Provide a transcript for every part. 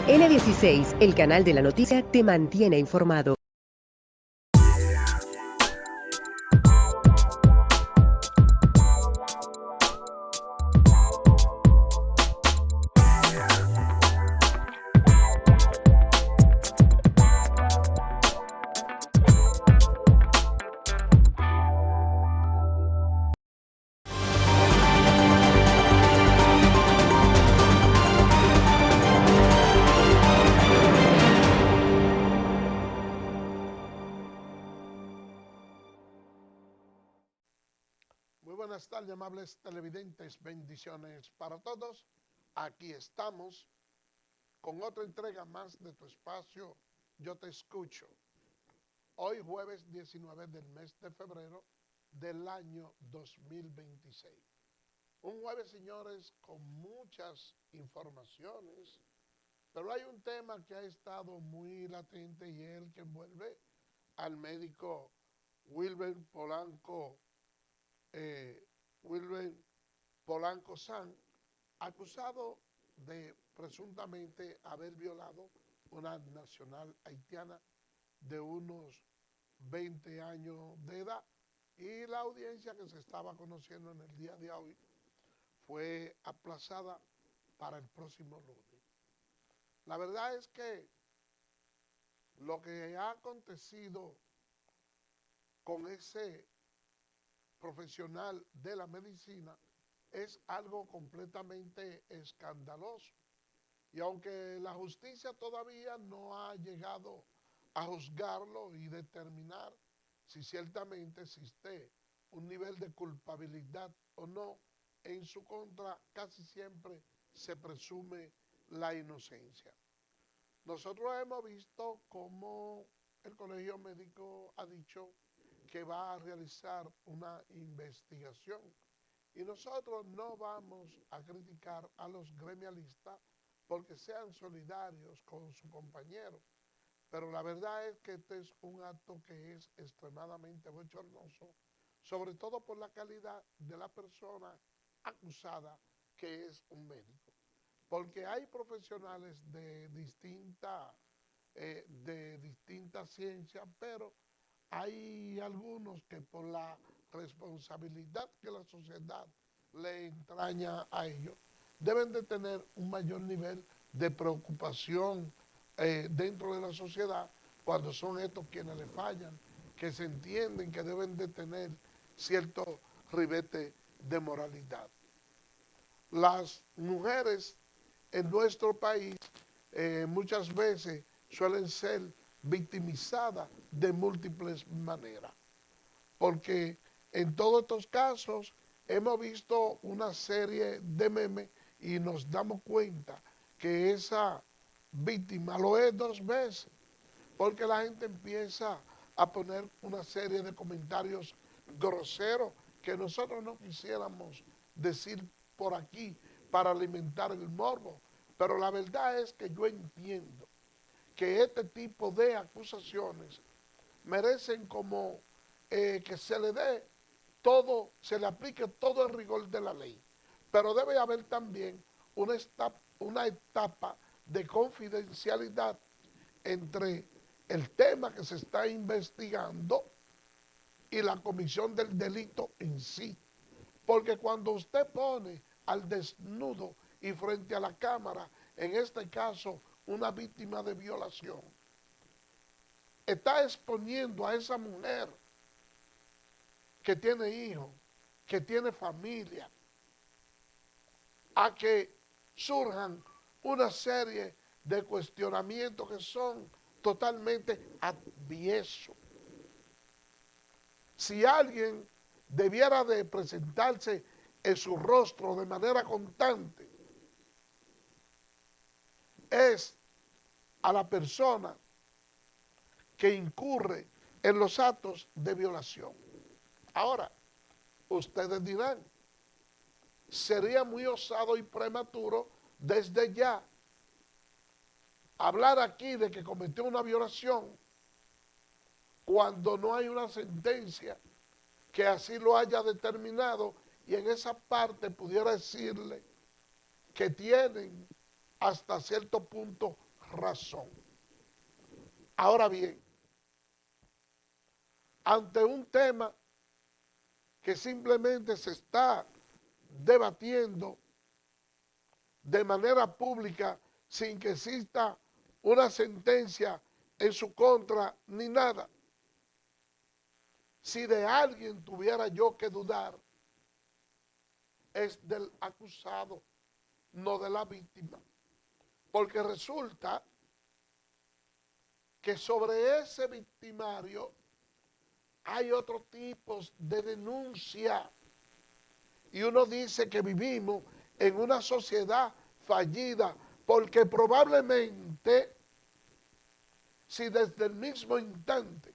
N16, el canal de la noticia, te mantiene informado. Muy buenas tardes, amables televidentes, bendiciones para todos. Aquí estamos con otra entrega más de tu espacio, Yo Te Escucho. Hoy jueves 19 del mes de febrero del año 2026. Un jueves, señores, con muchas informaciones, pero hay un tema que ha estado muy latente y es el que envuelve al médico Wilber Polanco eh, Wilber Polanco San, acusado de presuntamente haber violado una nacional haitiana de unos 20 años de edad. Y la audiencia que se estaba conociendo en el día de hoy fue aplazada para el próximo lunes. La verdad es que lo que ha acontecido con ese profesional de la medicina es algo completamente escandaloso. Y aunque la justicia todavía no ha llegado a juzgarlo y determinar si ciertamente existe un nivel de culpabilidad o no, en su contra casi siempre se presume la inocencia. Nosotros hemos visto cómo el Colegio Médico ha dicho que va a realizar una investigación. Y nosotros no vamos a criticar a los gremialistas porque sean solidarios con su compañero. Pero la verdad es que este es un acto que es extremadamente bochornoso, sobre todo por la calidad de la persona acusada, que es un médico. Porque hay profesionales de distintas ciencias, pero hay algunos que por la responsabilidad que la sociedad le entraña a ellos, deben de tener un mayor nivel de preocupación dentro de la sociedad cuando son estos quienes le fallan, que se entienden que deben de tener cierto ribete de moralidad. Las mujeres en nuestro país muchas veces suelen ser victimizadas de múltiples maneras, porque en todos estos casos hemos visto una serie de memes y nos damos cuenta que esa víctima lo es dos veces, porque la gente empieza a poner una serie de comentarios groseros que nosotros no quisiéramos decir por aquí para alimentar el morbo. Pero la verdad es que yo entiendo que este tipo de acusaciones merecen como que se le dé todo, se le aplique todo el rigor de la ley. Pero debe haber también una etapa de confidencialidad entre el tema que se está investigando y la comisión del delito en sí. Porque cuando usted pone al desnudo y frente a la cámara, en este caso una víctima de violación, está exponiendo a esa mujer que tiene hijos, que tiene familia, a que surjan una serie de cuestionamientos que son totalmente adviesos. Si alguien debiera de presentarse en su rostro de manera constante, es a la persona que incurre en los actos de violación. Ahora, ustedes dirán, sería muy osado y prematuro desde ya hablar aquí de que cometió una violación cuando no hay una sentencia que así lo haya determinado, y en esa parte pudiera decirle que tienen hasta cierto punto razón. Ahora bien, ante un tema que simplemente se está debatiendo de manera pública sin que exista una sentencia en su contra ni nada. Si de alguien tuviera yo que dudar, es del acusado, no de la víctima. Porque resulta que sobre ese victimario hay otros tipos de denuncia. Y uno dice que vivimos en una sociedad fallida, porque probablemente si desde el mismo instante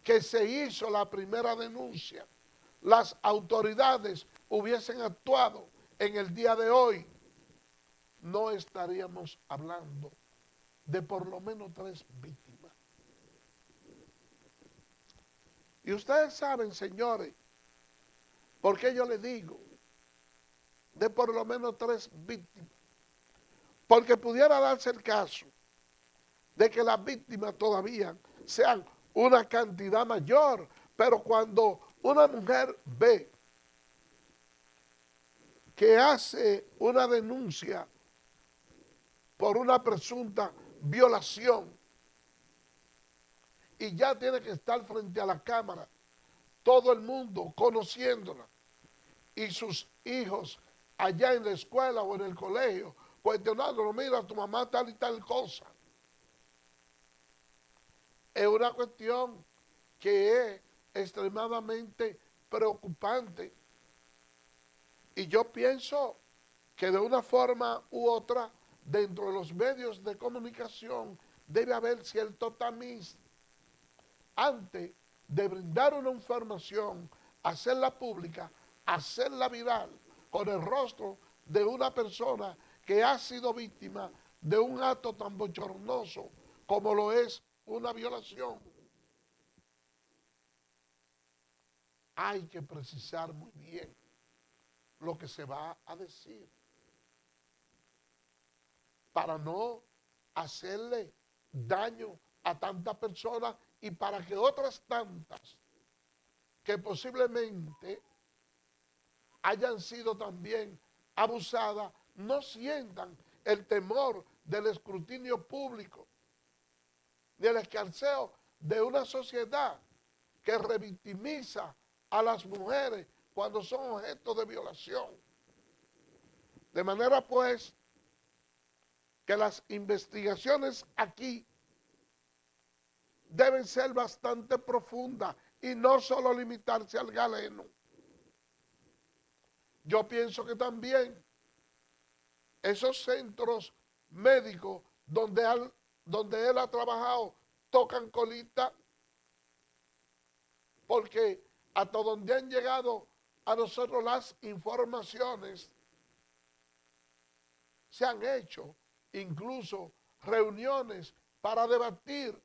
que se hizo la primera denuncia, las autoridades hubiesen actuado en el día de hoy, no estaríamos hablando de por lo menos 3 víctimas. Y ustedes saben, señores, ¿por qué yo les digo de por lo menos 3 víctimas? Porque pudiera darse el caso de que las víctimas todavía sean una cantidad mayor, pero cuando una mujer ve que hace una denuncia por una presunta violación y ya tiene que estar frente a la cámara, todo el mundo conociéndola y sus hijos allá en la escuela o en el colegio cuestionándolo, mira, tu mamá tal y tal cosa. Es una cuestión que es extremadamente preocupante. Y yo pienso que de una forma u otra, dentro de los medios de comunicación, debe haber cierto tamiz. Antes de brindar una información, hacerla pública, hacerla viral, con el rostro de una persona que ha sido víctima de un acto tan bochornoso como lo es una violación. Hay que precisar muy bien lo que se va a decir para no hacerle daño a tantas personas y para que otras tantas que posiblemente hayan sido también abusadas no sientan el temor del escrutinio público ni el escarceo de una sociedad que revictimiza a las mujeres cuando son objeto de violación. De manera pues que las investigaciones aquí deben ser bastante profundas y no solo limitarse al galeno. Yo pienso que también esos centros médicos donde él ha trabajado tocan colita, porque hasta donde han llegado a nosotros las informaciones, se han hecho incluso reuniones para debatir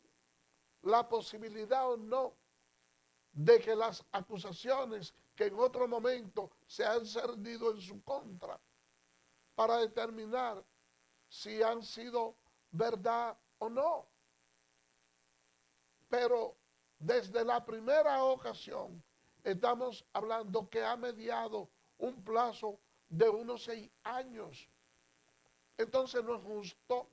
la posibilidad o no de que las acusaciones que en otro momento se han cernido en su contra, para determinar si han sido verdad o no. Pero desde la primera ocasión estamos hablando que ha mediado un plazo de unos 6 años. Entonces no es justo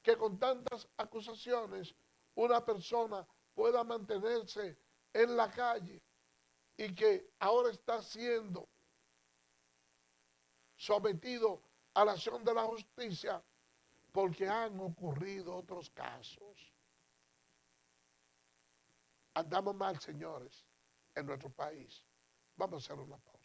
que con tantas acusaciones una persona pueda mantenerse en la calle y que ahora está siendo sometido a la acción de la justicia porque han ocurrido otros casos. Andamos mal, señores, en nuestro país. Vamos a hacer una pausa.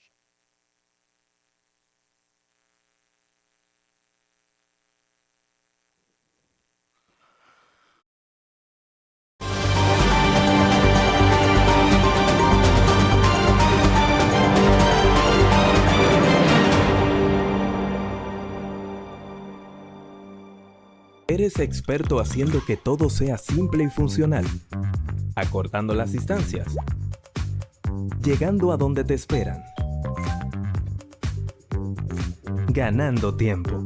Eres experto haciendo que todo sea simple y funcional, acortando las distancias, llegando a donde te esperan, ganando tiempo.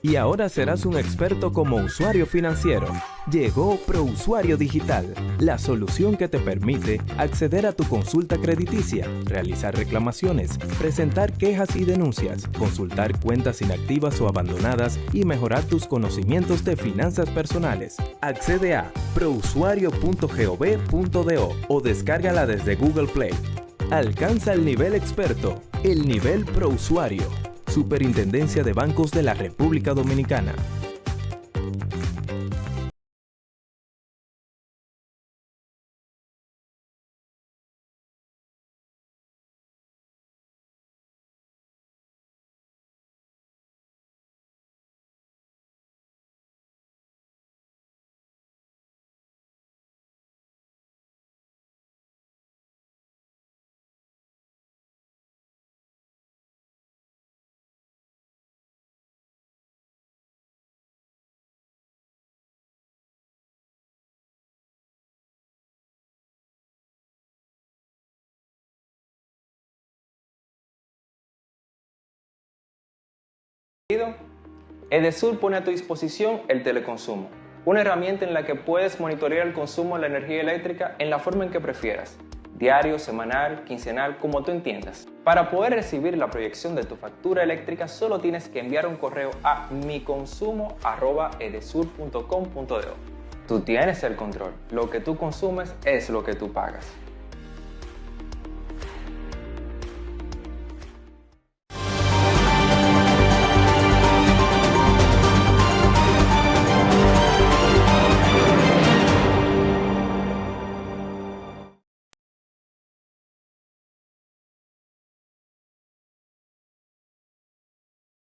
y ahora serás un experto como usuario financiero. Llegó ProUsuario Digital, la solución que te permite acceder a tu consulta crediticia, realizar reclamaciones, presentar quejas y denuncias, consultar cuentas inactivas o abandonadas y mejorar tus conocimientos de finanzas personales. Accede a prousuario.gov.do o descárgala desde Google Play. Alcanza el nivel experto, el nivel ProUsuario. Superintendencia de Bancos de la República Dominicana. Edesur pone a tu disposición el teleconsumo, una herramienta en la que puedes monitorear el consumo de la energía eléctrica en la forma en que prefieras, diario, semanal, quincenal, como tú entiendas. Para poder recibir la proyección de tu factura eléctrica solo tienes que enviar un correo a miconsumo@edesur.com.do. Tú tienes el control, lo que tú consumes es lo que tú pagas.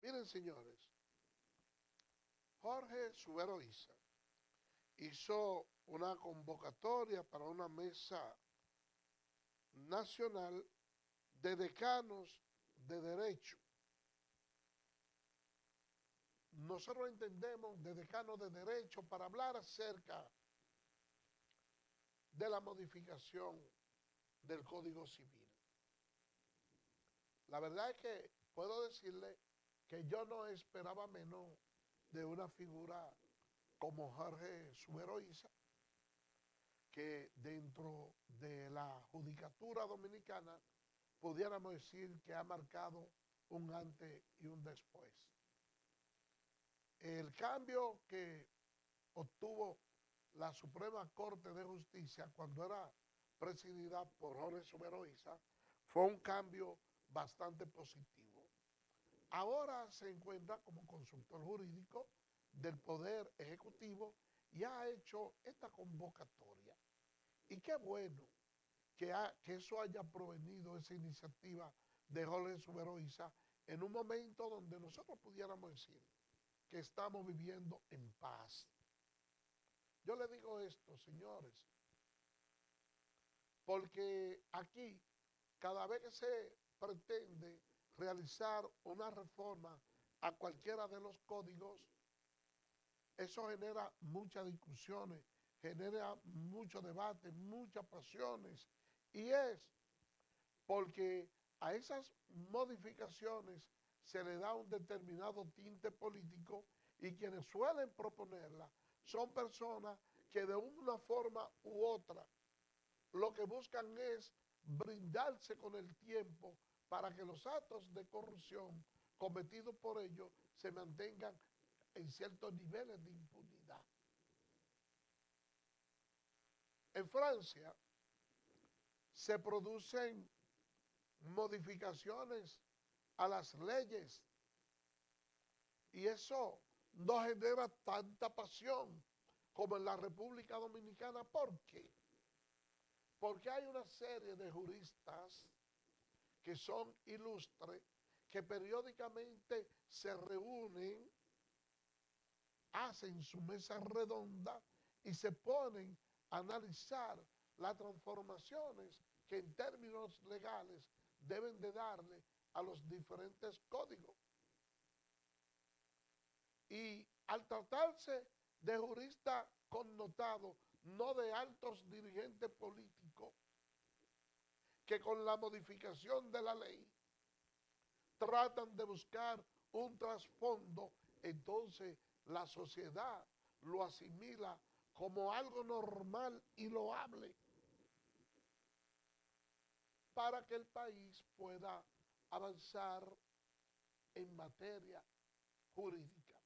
Miren, señores, Jorge Subero Isa hizo una convocatoria para una mesa nacional de decanos de derecho. Nosotros entendemos de decanos de derecho para hablar acerca de la modificación del Código Civil. La verdad es que puedo decirle que yo no esperaba menos de una figura como Jorge Subero Isa, que dentro de la judicatura dominicana pudiéramos decir que ha marcado un antes y un después. El cambio que obtuvo la Suprema Corte de Justicia cuando era presidida por Jorge Subero Isa fue un cambio bastante positivo. Ahora se encuentra como consultor jurídico del Poder Ejecutivo y ha hecho esta convocatoria. Y qué bueno que eso haya provenido, esa iniciativa de Jorge Subero Isa, en un momento donde nosotros pudiéramos decir que estamos viviendo en paz. Yo le digo esto, señores, porque aquí, cada vez que se pretende realizar una reforma a cualquiera de los códigos, eso genera muchas discusiones, genera mucho debate, muchas pasiones, y es porque a esas modificaciones se le da un determinado tinte político y quienes suelen proponerla son personas que de una forma u otra lo que buscan es brindarse con el tiempo para que los actos de corrupción cometidos por ellos se mantengan en ciertos niveles de impunidad. En Francia se producen modificaciones a las leyes y eso no genera tanta pasión como en la República Dominicana. ¿Por qué? Porque hay una serie de juristas que son ilustres, que periódicamente se reúnen, hacen su mesa redonda y se ponen a analizar las transformaciones que en términos legales deben de darle a los diferentes códigos. Y al tratarse de juristas connotados, no de altos dirigentes políticos, que con la modificación de la ley tratan de buscar un trasfondo entonces la sociedad lo asimila como algo normal y loable para que el país pueda avanzar en materia jurídica.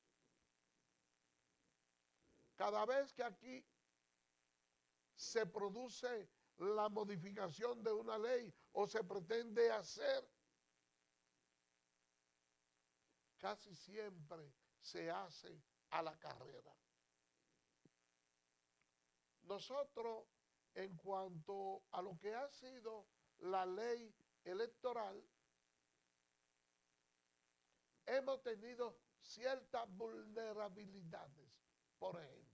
Cada vez que aquí se produce la modificación de una ley o se pretende hacer, casi siempre se hace a la carrera. Nosotros, en cuanto a lo que ha sido la ley electoral, hemos tenido ciertas vulnerabilidades, por ejemplo,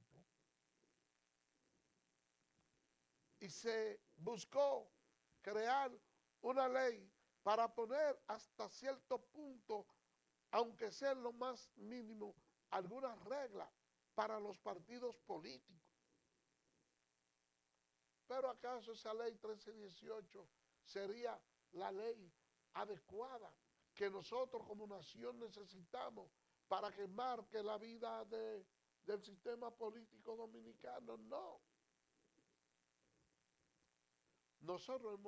y se buscó crear una ley para poner hasta cierto punto, aunque sea en lo más mínimo, algunas reglas para los partidos políticos. Pero ¿acaso esa ley 1318 sería la ley adecuada que nosotros como nación necesitamos para que marque la vida del sistema político dominicano? No. Nosotros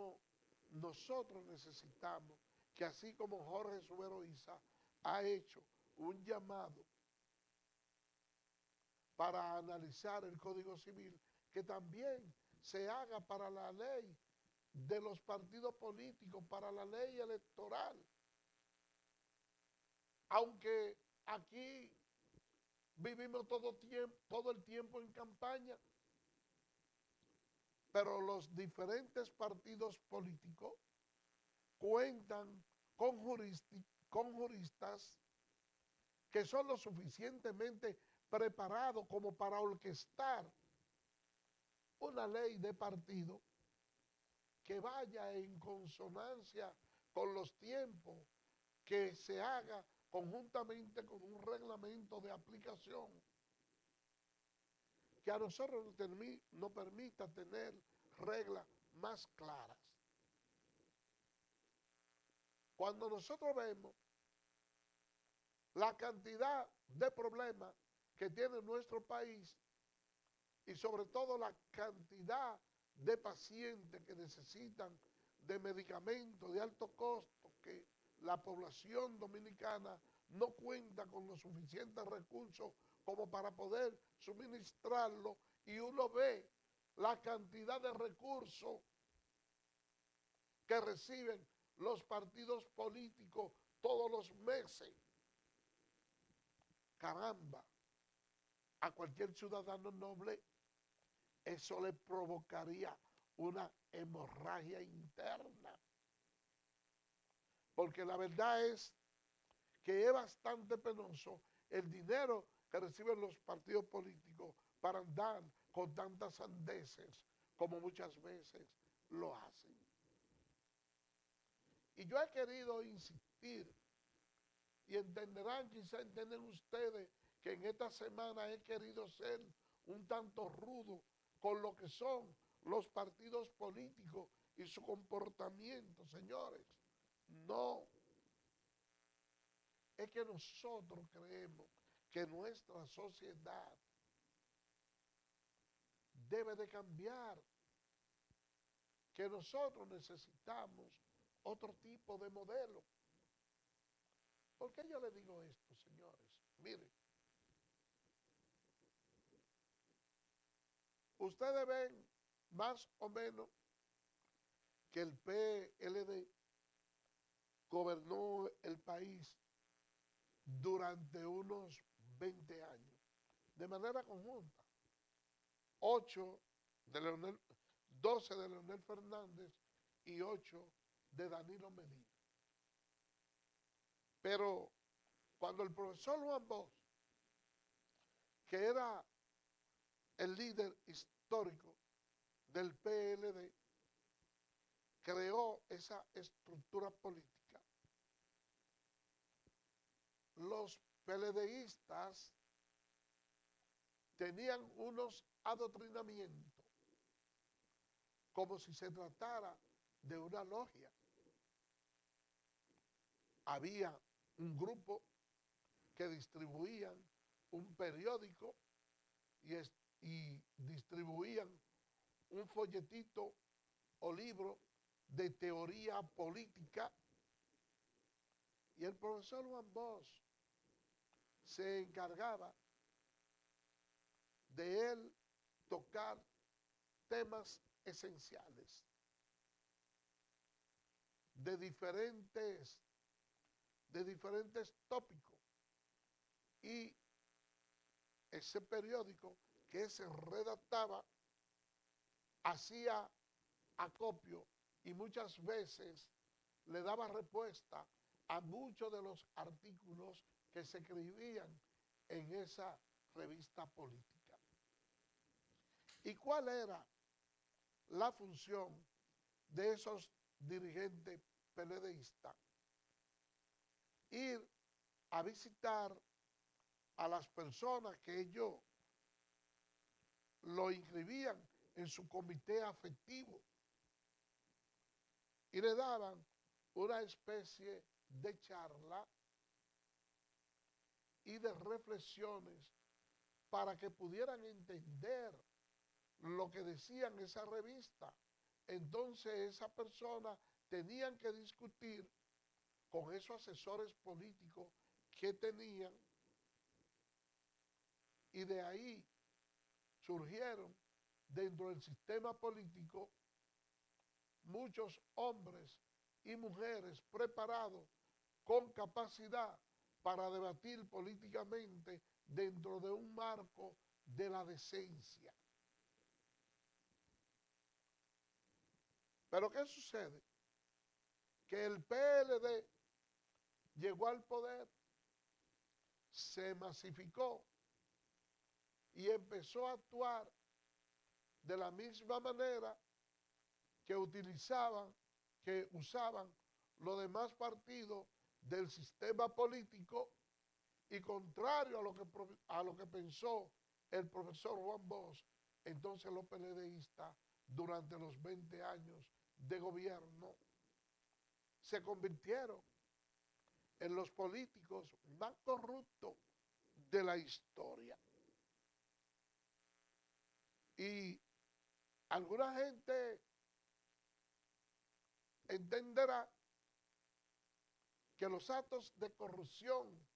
necesitamos que, así como Jorge Subero Isa ha hecho un llamado para analizar el Código Civil, que también se haga para la ley de los partidos políticos, para la ley electoral. Aunque aquí vivimos todo el tiempo en campaña, pero los diferentes partidos políticos cuentan con juristas que son lo suficientemente preparados como para orquestar una ley de partido que vaya en consonancia con los tiempos, que se haga conjuntamente con un reglamento de aplicación que a nosotros nos permita tener reglas más claras. Cuando nosotros vemos la cantidad de problemas que tiene nuestro país y sobre todo la cantidad de pacientes que necesitan de medicamentos de alto costo, que la población dominicana no cuenta con los suficientes recursos como para poder suministrarlo, y uno ve la cantidad de recursos que reciben los partidos políticos todos los meses. Caramba, a cualquier ciudadano noble eso le provocaría una hemorragia interna. Porque la verdad es que es bastante penoso el dinero que reciben los partidos políticos para andar con tantas sandeces como muchas veces lo hacen. Y yo he querido insistir, y entenderán, quizá entienden ustedes, que en esta semana he querido ser un tanto rudo con lo que son los partidos políticos y su comportamiento. Señores, no. Es que nosotros creemos que nuestra sociedad debe de cambiar, que nosotros necesitamos otro tipo de modelo. ¿Por qué yo le digo esto, señores? Miren, ustedes ven más o menos que el PLD gobernó el país durante unos 20 años, de manera conjunta. 12 de Leonel Fernández y 8 de Danilo Medina. Pero cuando el profesor Juan Bosch, que era el líder histórico del PLD, creó esa estructura política, los PLDistas tenían unos adoctrinamientos como si se tratara de una logia. Había un grupo que distribuían un periódico y distribuían un folletito o libro de teoría política. Y el profesor Juan Bosch se encargaba de él tocar temas esenciales de diferentes tópicos. Y ese periódico que se redactaba hacía acopio y muchas veces le daba respuesta a muchos de los artículos que se escribían en esa revista política. ¿Y cuál era la función de esos dirigentes PLDistas? Ir a visitar a las personas que ellos lo inscribían en su comité afectivo y le daban una especie de charla y de reflexiones para que pudieran entender lo que decían esa revista. Entonces esa persona tenían que discutir con esos asesores políticos que tenían, y de ahí surgieron dentro del sistema político muchos hombres y mujeres preparados con capacidad para debatir políticamente dentro de un marco de la decencia. Pero ¿qué sucede? Que el PLD llegó al poder, se masificó y empezó a actuar de la misma manera que usaban los demás partidos del sistema político, y contrario a lo que pensó el profesor Juan Bosch, entonces los PLDistas durante los 20 años de gobierno se convirtieron en los políticos más corruptos de la historia. Y alguna gente entenderá que los actos de corrupción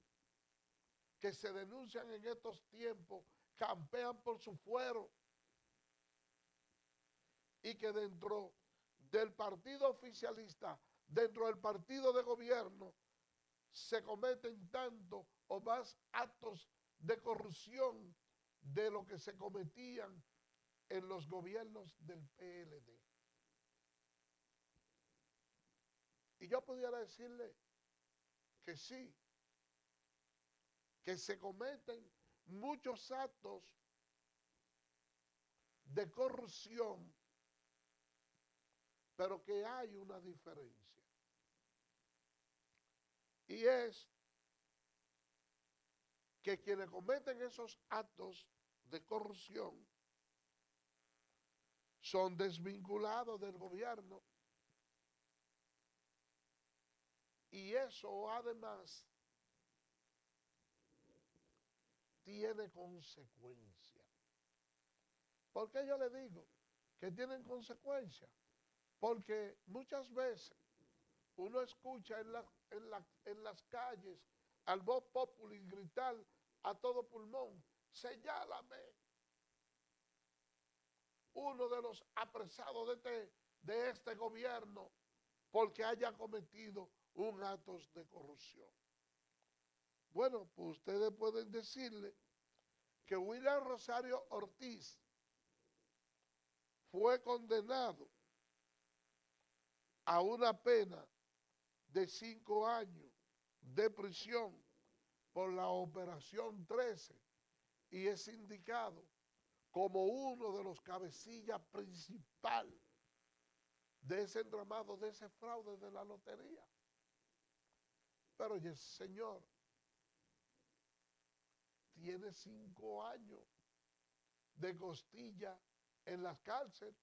que se denuncian en estos tiempos campean por su fuero, y que dentro del partido oficialista, dentro del partido de gobierno, se cometen tanto o más actos de corrupción de lo que se cometían en los gobiernos del PLD. Y yo pudiera decirle que sí, que se cometen muchos actos de corrupción, pero que hay una diferencia. Y es que quienes cometen esos actos de corrupción son desvinculados del gobierno, y eso además tiene consecuencias. ¿Por qué yo le digo que tienen consecuencias? Porque muchas veces uno escucha en las calles al voz populi gritar a todo pulmón: señálame uno de los apresados de este gobierno porque haya cometido un acto de corrupción. Bueno, pues ustedes pueden decirle que William Rosario Ortiz fue condenado a una pena de 5 años de prisión por la Operación 13 y es indicado como uno de los cabecillas principal de ese entramado, de ese fraude de la lotería. Pero ese señor tiene 5 años de costilla en las cárceles,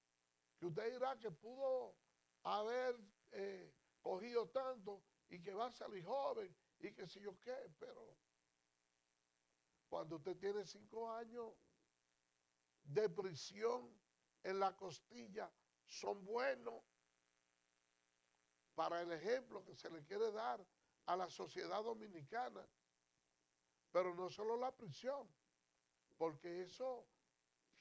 que usted dirá que pudo haber cogido tanto y que va a salir joven y que si yo qué, pero Cuando usted tiene 5 años de prisión en la costilla, son buenos para el ejemplo que se le quiere dar a la sociedad dominicana. Pero no solo la prisión, porque eso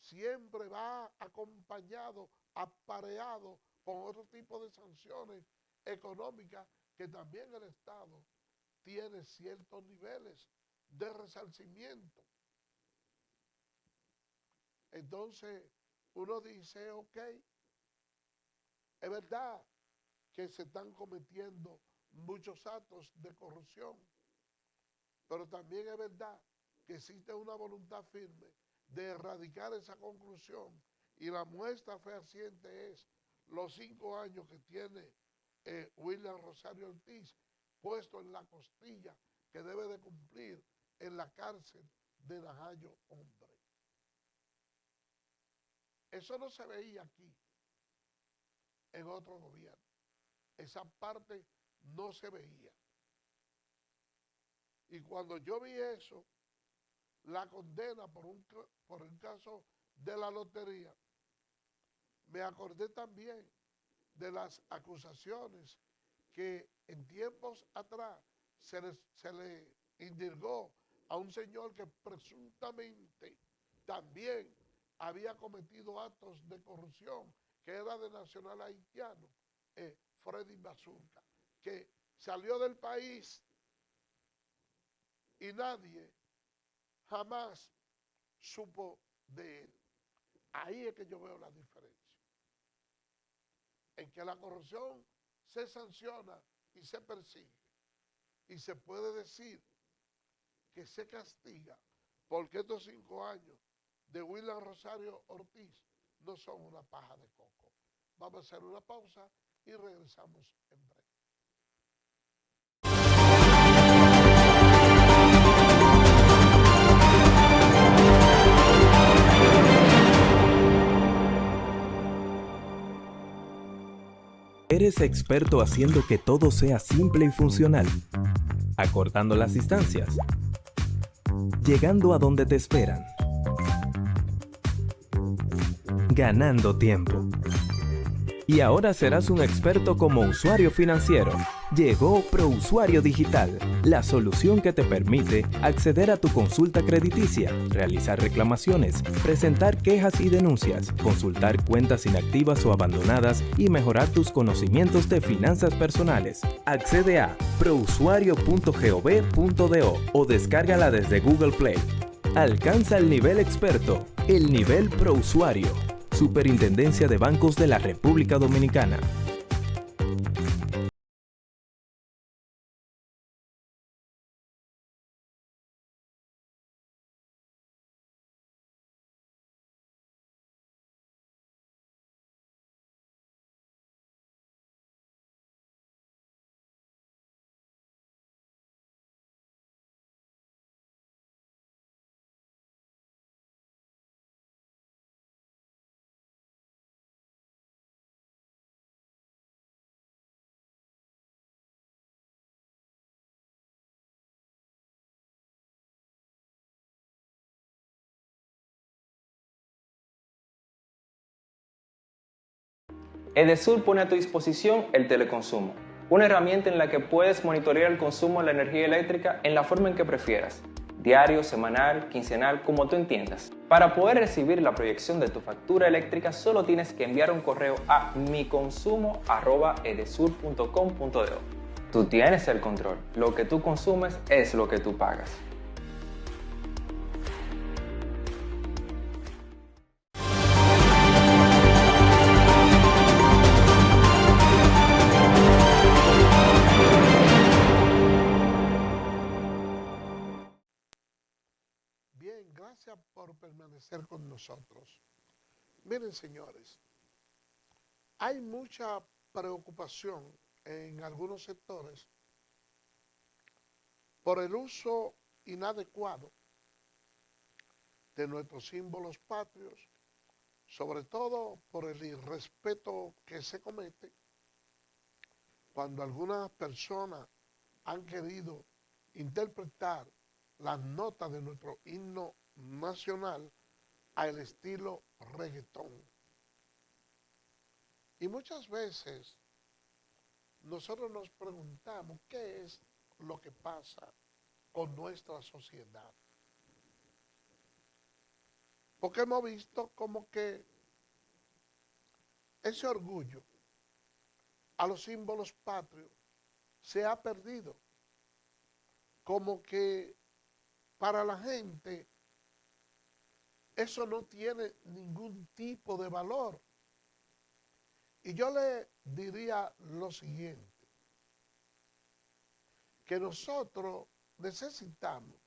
siempre va acompañado, apareado con otro tipo de sanciones económicas que también el Estado tiene ciertos niveles de resarcimiento. Entonces, uno dice, ok, es verdad que se están cometiendo muchos actos de corrupción, pero también es verdad que existe una voluntad firme de erradicar esa conclusión, y la muestra fehaciente es los 5 años que tiene William Rosario Ortiz puesto en la costilla, que debe de cumplir en la cárcel de Najayo Hombre. Eso no se veía aquí en otro gobierno. Esa parte no se veía. Y cuando yo vi eso, la condena por el caso de la lotería, me acordé también de las acusaciones que en tiempos atrás se le indilgó a un señor que presuntamente también había cometido actos de corrupción, que era de nacional haitiano, Freddy Bazurca, que salió del país y nadie jamás supo de él. Ahí es que yo veo la diferencia, en que la corrupción se sanciona y se persigue, y se puede decir que se castiga, porque estos 5 años de William Rosario Ortiz no son una paja de coco. Vamos a hacer una pausa y regresamos en breve. Eres experto haciendo que todo sea simple y funcional, acortando las distancias, llegando a donde te esperan, ganando tiempo. Y ahora serás un experto como usuario financiero. Llegó ProUsuario Digital, la solución que te permite acceder a tu consulta crediticia, realizar reclamaciones, presentar quejas y denuncias, consultar cuentas inactivas o abandonadas y mejorar tus conocimientos de finanzas personales. Accede a prousuario.gov.do o descárgala desde Google Play. Alcanza el nivel experto, el nivel ProUsuario. Superintendencia de Bancos de la República Dominicana. Edesur pone a tu disposición el teleconsumo, una herramienta en la que puedes monitorear el consumo de la energía eléctrica en la forma en que prefieras, diario, semanal, quincenal, como tú entiendas. Para poder recibir la proyección de tu factura eléctrica, solo tienes que enviar un correo a miconsumo@edesur.com.do. Tú tienes el control, lo que tú consumes es lo que tú pagas. Bien, gracias por permanecer con nosotros. Miren, señores, hay mucha preocupación en algunos sectores por el uso inadecuado de nuestros símbolos patrios, sobre todo por el irrespeto que se comete cuando algunas personas han querido interpretar las notas de nuestro himno nacional al estilo reggaetón. Y muchas veces nosotros nos preguntamos qué es lo que pasa con nuestra sociedad. Porque hemos visto como que ese orgullo a los símbolos patrios se ha perdido. Como que para la gente eso no tiene ningún tipo de valor. Y yo le diría lo siguiente, que nosotros necesitamos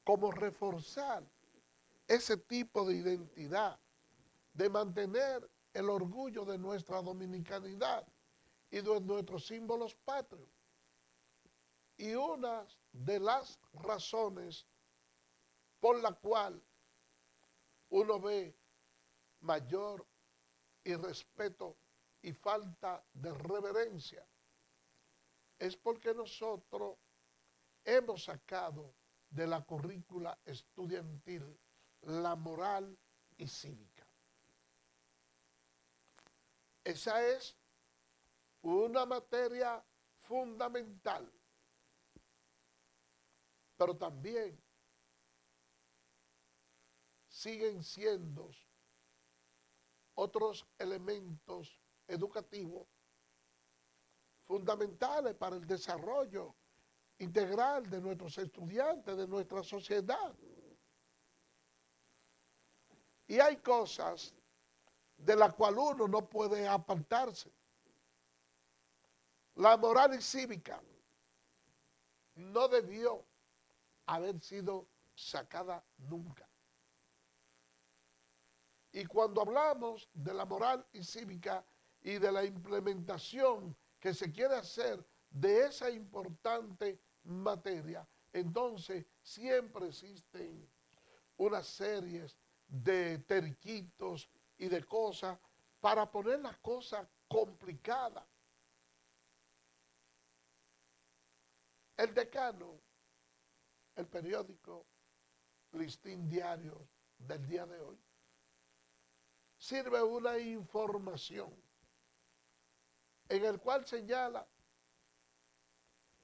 como reforzar ese tipo de identidad, de mantener el orgullo de nuestra dominicanidad y de nuestros símbolos patrios. Y una de las razones por la cual uno ve mayor irrespeto y falta de reverencia es porque nosotros hemos sacado de la currícula estudiantil la moral y cívica. Esa es una materia fundamental, pero también siguen siendo otros elementos educativos fundamentales para el desarrollo integral de nuestros estudiantes, de nuestra sociedad. Y hay cosas de las cuales uno no puede apartarse. La moral y cívica no debió haber sido sacada nunca. Y cuando hablamos de la moral y cívica y de la implementación que se quiere hacer de esa importante materia, entonces siempre existen unas series de teriquitos y de cosas para poner las cosas complicadas. El Decano, el periódico Listín Diario del día de hoy, sirve una información en el cual señala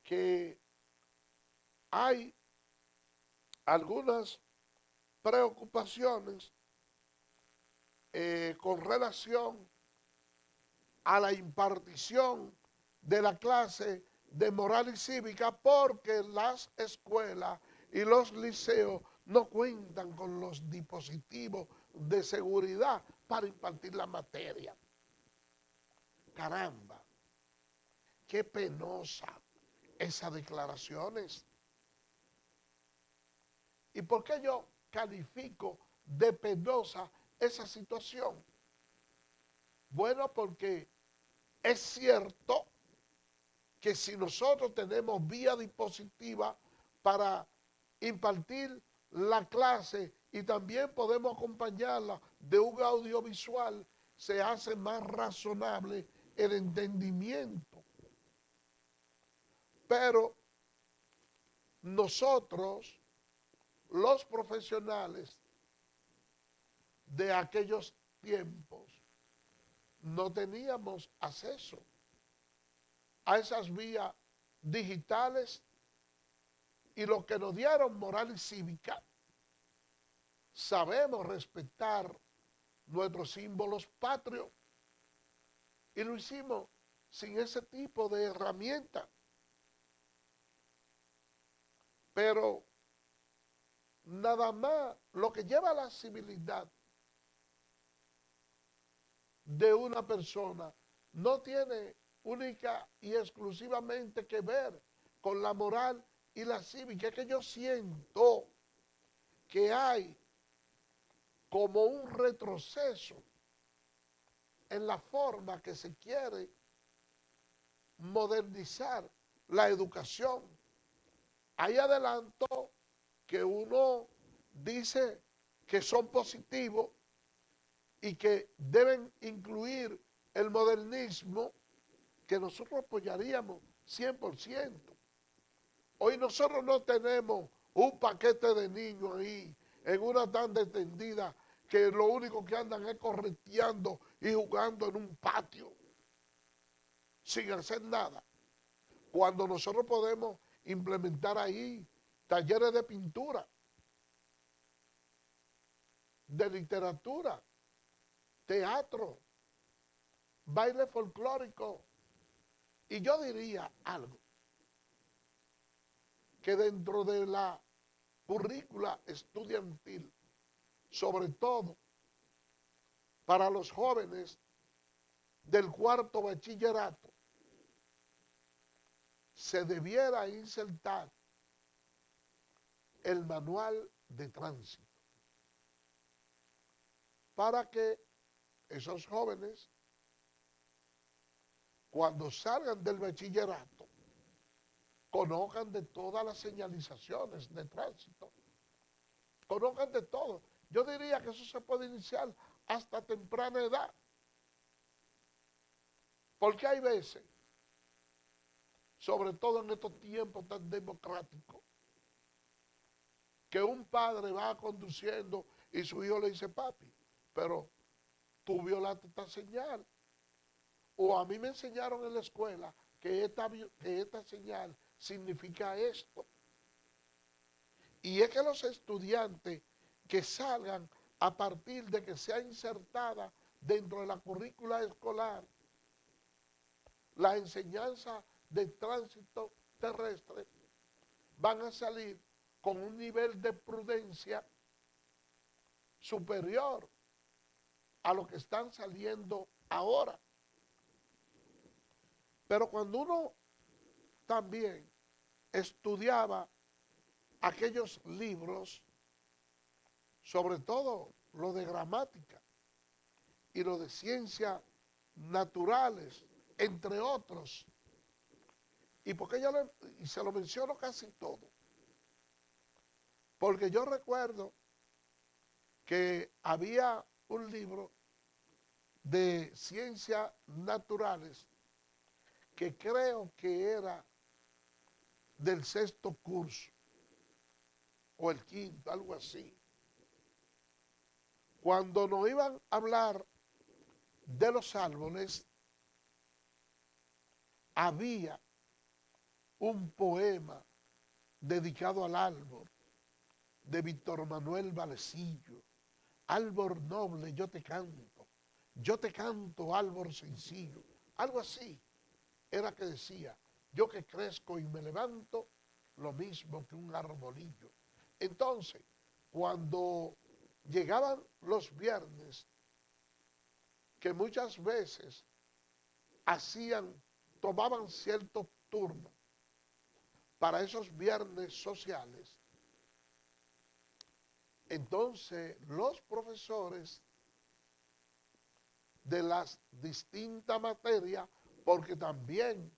que hay algunas preocupaciones con relación a la impartición de la clase de moral y cívica porque las escuelas y los liceos no cuentan con los dispositivos de seguridad para impartir la materia. Caramba, qué penosa esas declaraciones. ¿Y por qué yo califico de penosa esa situación? Bueno, porque es cierto que si nosotros tenemos vía dispositiva para impartir la clase y también podemos acompañarla de un audiovisual, se hace más razonable el entendimiento. Pero nosotros, los profesionales de aquellos tiempos, no teníamos acceso a esas vías digitales y los que nos dieron moral y cívica, sabemos respetar nuestros símbolos patrios y lo hicimos sin ese tipo de herramientas. Pero nada más lo que lleva a la civilidad de una persona no tiene única y exclusivamente que ver con la moral y la cívica. Es que yo siento que hay como un retroceso en la forma que se quiere modernizar la educación. Ahí adelanto que uno dice que son positivos y que deben incluir el modernismo, que nosotros apoyaríamos 100%. Hoy nosotros no tenemos un paquete de niños ahí en una tanda extendida que lo único que andan es correteando y jugando en un patio sin hacer nada. Cuando nosotros podemos implementar ahí talleres de pintura, de literatura, teatro, baile folclórico. Y yo diría algo, que dentro de la currícula estudiantil, sobre todo para los jóvenes del cuarto bachillerato, se debiera insertar el manual de tránsito para que esos jóvenes, cuando salgan del bachillerato, conozcan de todas las señalizaciones de tránsito, conozcan de todo. Yo diría que eso se puede iniciar hasta temprana edad, porque hay veces, sobre todo en estos tiempos tan democráticos, que un padre va conduciendo y su hijo le dice, papi, pero tú violaste esta señal. O a mí me enseñaron en la escuela que esta señal significa esto. Y es que los estudiantes que salgan a partir de que sea insertada dentro de la currícula escolar la enseñanza de tránsito terrestre, van a salir con un nivel de prudencia superior a lo que están saliendo ahora. Pero cuando uno también estudiaba aquellos libros, sobre todo lo de gramática y lo de ciencias naturales, entre otros, y porque y se lo menciono casi todo, porque yo recuerdo que había un libro de ciencias naturales que creo que era del 6º curso, o el 5º, algo así. Cuando nos iban a hablar de los árboles, había un poema dedicado al árbol de Víctor Manuel Valecillo. Árbol noble, yo te canto, árbol sencillo. Algo así era que decía, yo que crezco y me levanto, lo mismo que un arbolillo. Entonces, cuando llegaban los viernes, que muchas veces tomaban ciertos turnos para esos viernes sociales, entonces los profesores de las distintas materias, porque también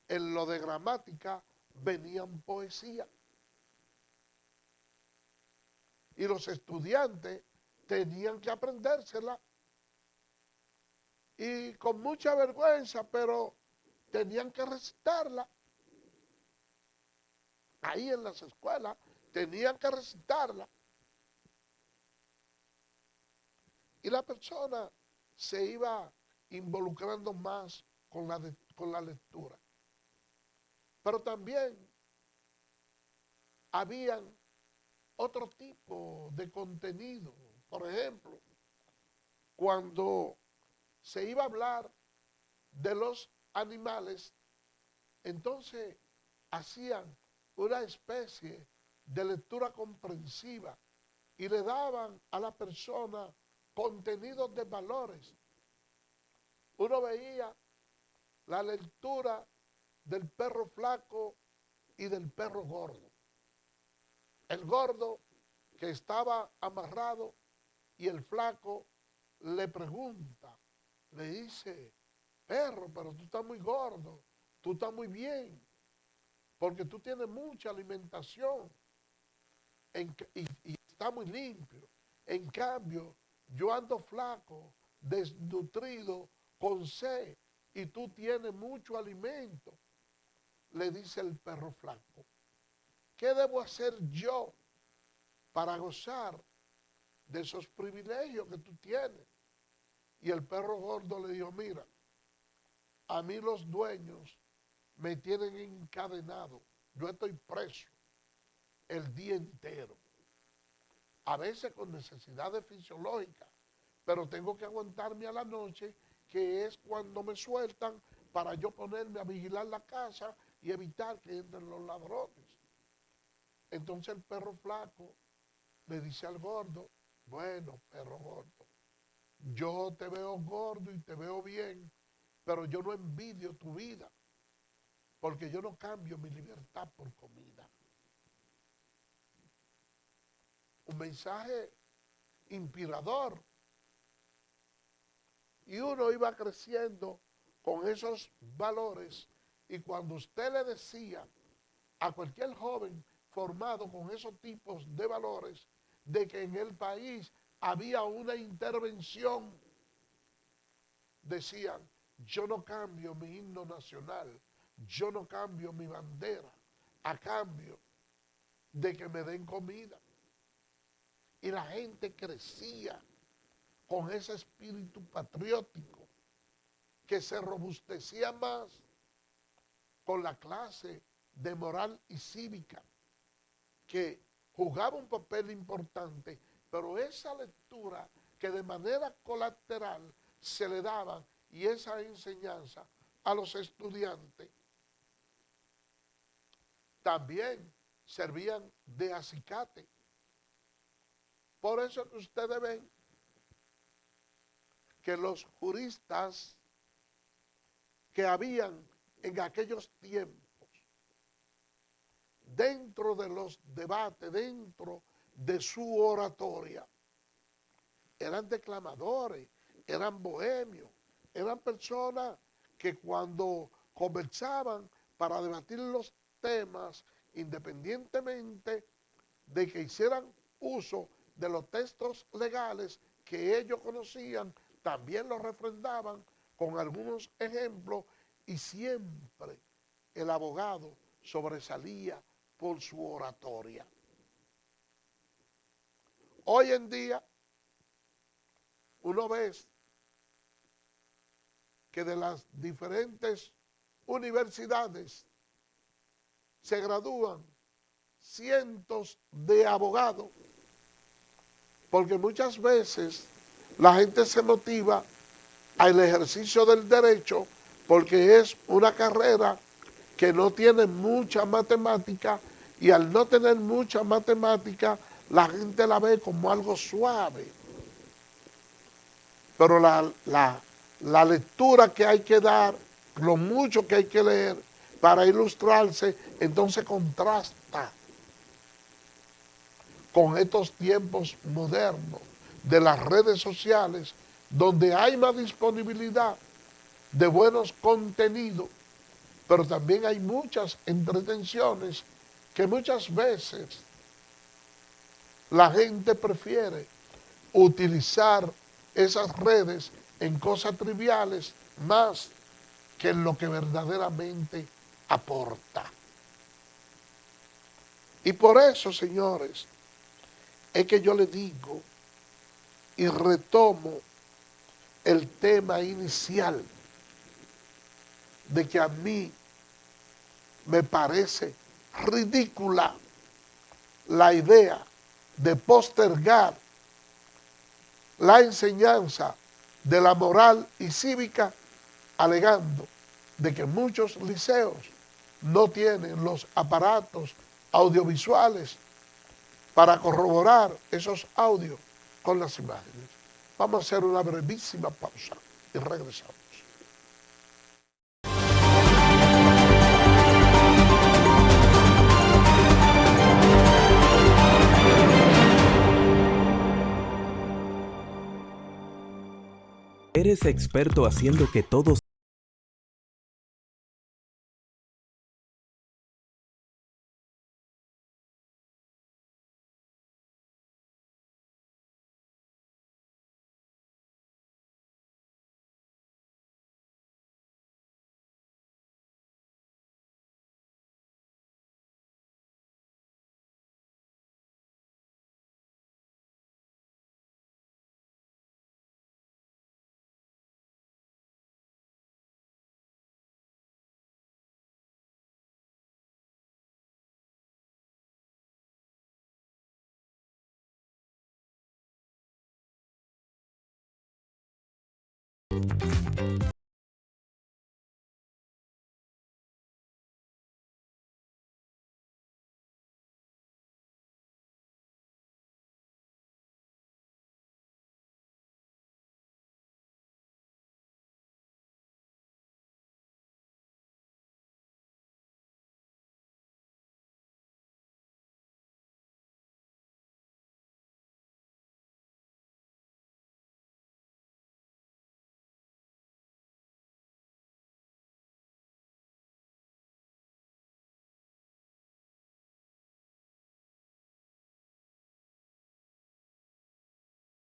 en lo de gramática venían poesía, y los estudiantes tenían que aprendérsela, y con mucha vergüenza, pero tenían que recitarla. Ahí en las escuelas tenían que recitarla. Y la persona se iba involucrando más con la lectura. Pero también habían otro tipo de contenido. Por ejemplo, cuando se iba a hablar de los animales, entonces hacían una especie de lectura comprensiva y le daban a la persona contenidos de valores. Uno veía la lectura del perro flaco y del perro gordo. El gordo que estaba amarrado y el flaco le pregunta, le dice, perro, pero tú estás muy gordo, tú estás muy bien, porque tú tienes mucha alimentación y está muy limpio. En cambio, yo ando flaco, desnutrido, con sed, y tú tienes mucho alimento, le dice el perro flaco. ¿qué debo hacer yo para gozar de esos privilegios que tú tienes? Y el perro gordo le dijo, mira, a mí los dueños me tienen encadenado, yo estoy preso el día entero, a veces con necesidades fisiológicas, pero tengo que aguantarme a la noche, que es cuando me sueltan para yo ponerme a vigilar la casa y evitar que entren los ladrones. Entonces el perro flaco le dice al gordo, bueno, perro gordo, yo te veo gordo y te veo bien, pero yo no envidio tu vida, porque yo no cambio mi libertad por comida. Un mensaje inspirador. Y uno iba creciendo con esos valores, y cuando usted le decía a cualquier joven formado con esos tipos de valores, de que en el país había una intervención, decían, yo no cambio mi himno nacional, yo no cambio mi bandera, a cambio de que me den comida. Y la gente crecía con ese espíritu patriótico que se robustecía más con la clase de moral y cívica, que jugaba un papel importante, pero esa lectura que de manera colateral se le daba y esa enseñanza a los estudiantes también servían de acicate. Por eso que ustedes ven que los juristas que habían en aquellos tiempos, dentro de los debates, dentro de su oratoria, eran declamadores, eran bohemios, eran personas que cuando conversaban para debatir los temas, independientemente de que hicieran uso de los textos legales que ellos conocían, también los refrendaban con algunos ejemplos, y siempre el abogado sobresalía por su oratoria. Hoy en día, uno ve que de las diferentes universidades se gradúan cientos de abogados, porque muchas veces la gente se motiva al ejercicio del derecho porque es una carrera que no tiene mucha matemática, y al no tener mucha matemática la gente la ve como algo suave. Pero la lectura que hay que dar, lo mucho que hay que leer para ilustrarse, entonces contrasta con estos tiempos modernos de las redes sociales, donde hay más disponibilidad de buenos contenidos, pero también hay muchas entretenciones que muchas veces la gente prefiere utilizar esas redes en cosas triviales más que en lo que verdaderamente aporta. Y por eso, señores, es que yo le digo y retomo el tema inicial de que a mí me parece ridícula la idea de postergar la enseñanza de la moral y cívica, alegando de que muchos liceos no tienen los aparatos audiovisuales para corroborar esos audios con las imágenes. Vamos a hacer una brevísima pausa y regresamos. ¿Eres experto haciendo que todo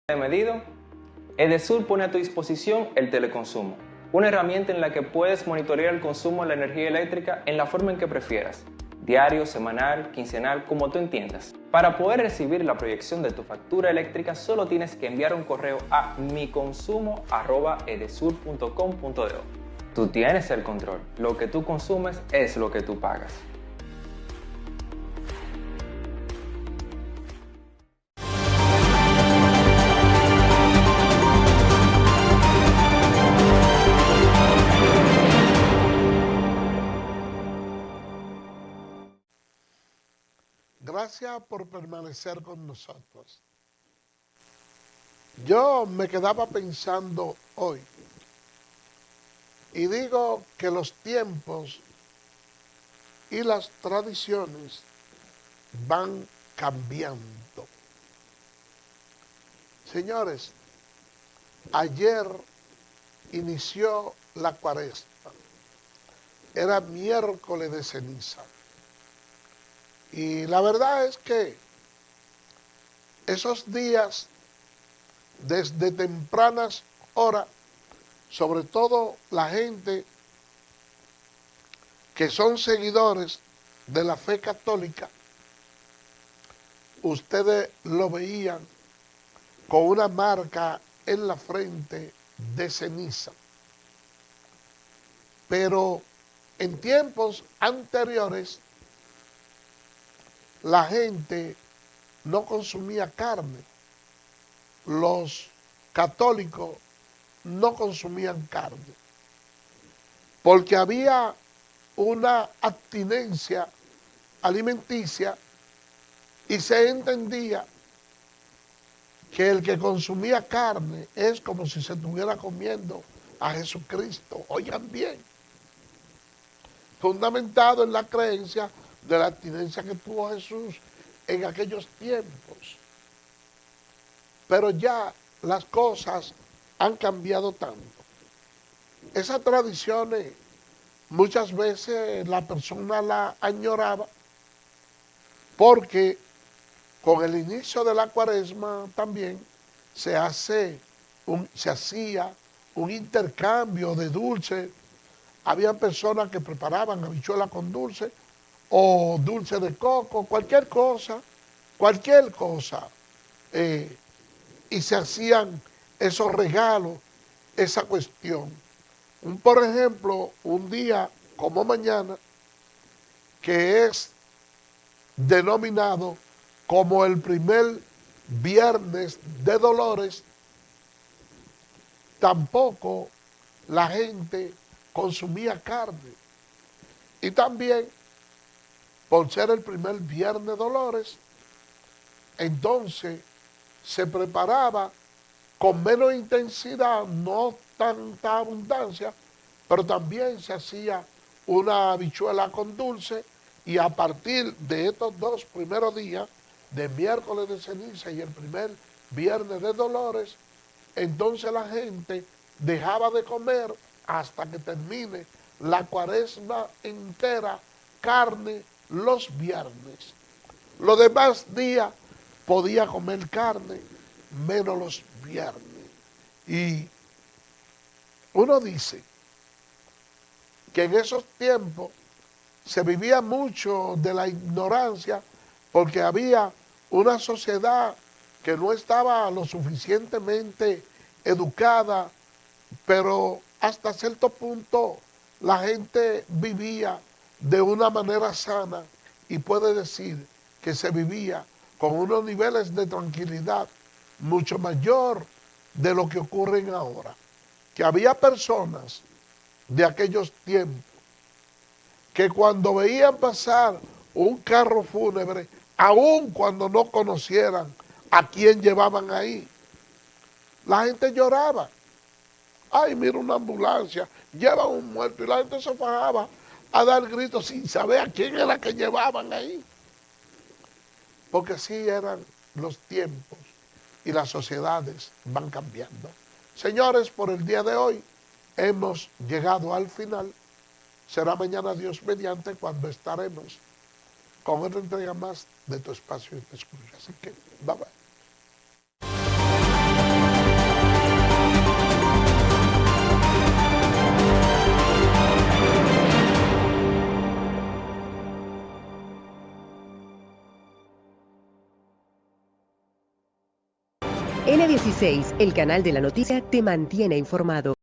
de medido, Edesur pone a tu disposición el teleconsumo, una herramienta en la que puedes monitorear el consumo de la energía eléctrica en la forma en que prefieras, diario, semanal, quincenal, como tú entiendas. Para poder recibir la proyección de tu factura eléctrica, solo tienes que enviar un correo a miconsumo@edesur.com.do. Tú tienes el control. Lo que tú consumes es lo que tú pagas. Gracias por permanecer con nosotros. Yo me quedaba pensando hoy y digo que los tiempos y las tradiciones van cambiando. Señores, ayer inició la Cuaresma. Era miércoles de ceniza. Y la verdad es que esos días, desde tempranas horas, sobre todo la gente que son seguidores de la fe católica, ustedes lo veían con una marca en la frente de ceniza. Pero en tiempos anteriores, la gente no consumía carne. Los católicos no consumían carne, porque había una abstinencia alimenticia y se entendía que el que consumía carne es como si se estuviera comiendo a Jesucristo. Oigan bien, fundamentado en la creencia de la abstinencia que tuvo Jesús en aquellos tiempos. Pero ya las cosas han cambiado tanto. Esas tradiciones muchas veces la persona la añoraba porque con el inicio de la Cuaresma también se hacía un intercambio de dulces. Habían personas que preparaban habichuelas con dulce o dulce de coco, cualquier cosa, y se hacían esos regalos, esa cuestión. Por ejemplo, un día como mañana, que es denominado como el primer viernes de Dolores, tampoco la gente consumía carne. Y también, por ser el primer viernes de Dolores, entonces se preparaba con menos intensidad, no tanta abundancia, pero también se hacía una habichuela con dulce, y a partir de estos dos primeros días, de miércoles de ceniza y el primer viernes de Dolores, entonces la gente dejaba de comer hasta que termine la Cuaresma entera, carne los viernes. Los demás días podía comer carne, menos los viernes. Y uno dice que en esos tiempos se vivía mucho de la ignorancia, porque había una sociedad que no estaba lo suficientemente educada, pero hasta cierto punto la gente vivía de una manera sana, y puede decir que se vivía con unos niveles de tranquilidad mucho mayor de lo que ocurren ahora. Que había personas de aquellos tiempos que cuando veían pasar un carro fúnebre, aun cuando no conocieran a quién llevaban ahí, la gente lloraba. Ay, mira una ambulancia, llevan un muerto, y la gente se fajaba a dar gritos sin saber a quién era que llevaban ahí. Porque así eran los tiempos y las sociedades van cambiando. Señores, por el día de hoy hemos llegado al final. Será mañana, Dios mediante, cuando estaremos con otra entrega más de Tu Espacio y Te Escucho. Así que, bye bye. N16, el canal de la noticia, te mantiene informado.